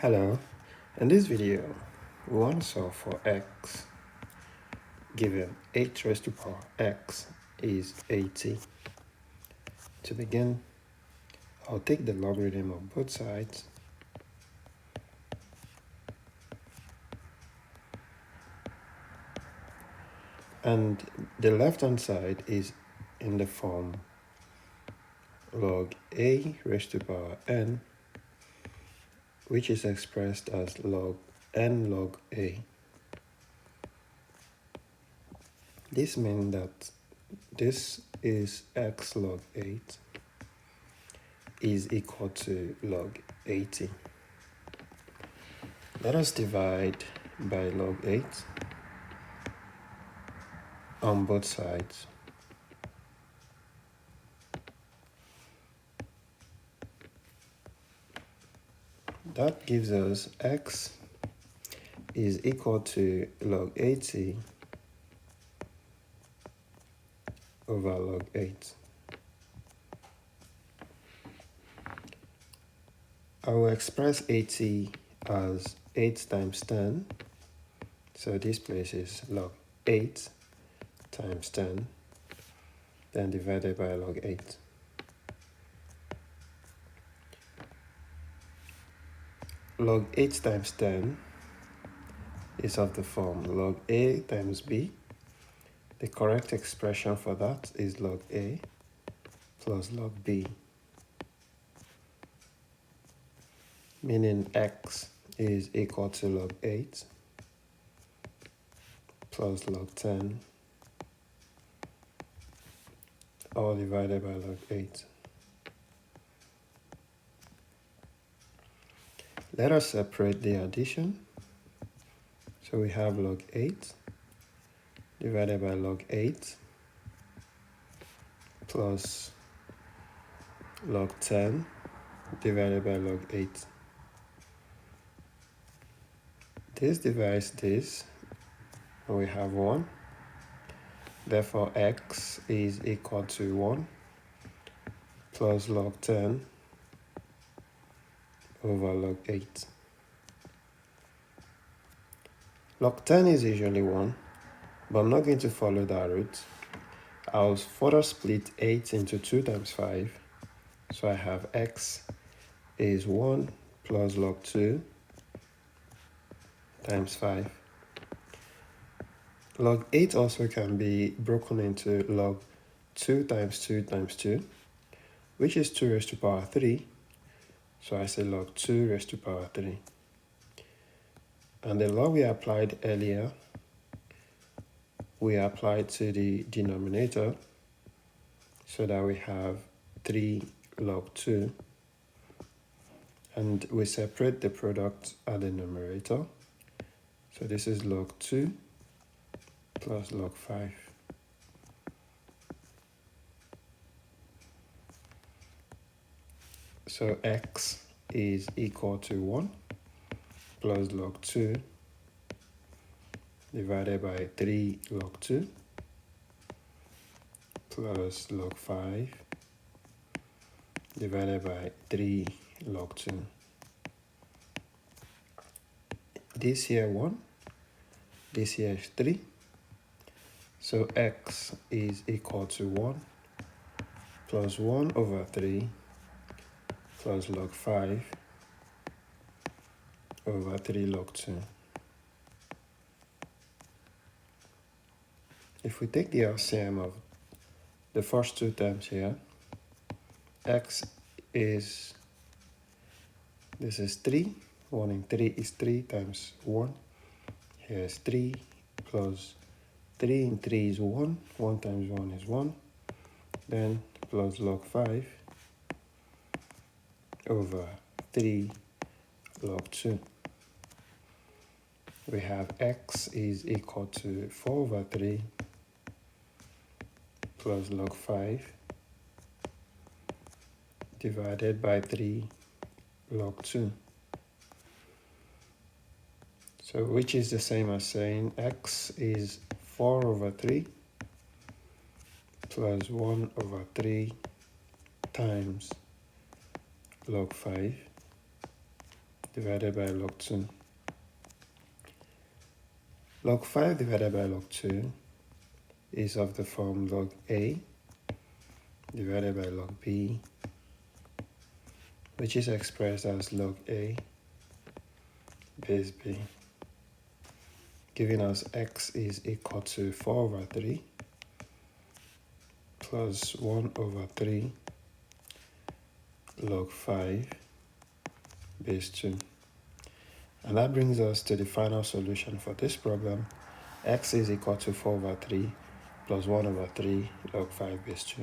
Hello, in this video, we want to solve for x given 8 raised to power x is 80. To begin, I'll take the logarithm of both sides and the left hand side is in the form log a raised to power n, which is expressed as log n log a. This means that this is x log 8 is equal to log 80. Let us divide by log 8 on both sides. That gives us x is equal to log 80 over log 8. I will express 80 as 8 times 10. So this place is log 8 times 10, then divided by log 8. Log 8 times 10 is of the form log a times b. The correct expression for that is log a plus log b, meaning x is equal to log 8 plus log 10, all divided by log 8. Let us separate the addition. So we have log 8 divided by log 8 plus log 10 divided by log 8. This divides this, and we have 1. Therefore, x is equal to 1 plus log 10 over log 8. Log 10 is usually 1, but I'm not going to follow that route. I'll further split 8 into 2 times 5. So I have x is 1 plus log 2 times 5. Log 8 also can be broken into log 2 times 2 times 2, which is 2 raised to power 3. So I say log 2 raised to power 3. And the law we applied earlier, we applied to the denominator so that we have 3 log 2. And we separate the product at the numerator. So this is log 2 plus log 5. So x is equal to 1 plus log 2 divided by 3 log 2 plus log 5 divided by 3 log 2. This here 1, this here is 3. So x is equal to 1 plus 1 over 3 plus log 5 over 3 log 2. If we take the LCM of the first two terms here, x is, this is 3, 1 in 3 is 3 times 1. Here is 3 plus 3 in 3 is 1, 1 times 1 is 1, then plus log 5 over 3 log 2. We have x is equal to 4 over 3 plus log 5 divided by 3 log 2. So which is the same as saying x is 4 over 3 plus 1 over 3 times log 5 divided by log 2. Log 5 divided by log 2 is of the form log A divided by log B, which is expressed as log A base B, giving us x is equal to 4 over 3 plus 1 over 3 log 5 base 2. And that brings us to the final solution for this problem. X is equal to 4 over 3 plus 1 over 3 log 5 base 2.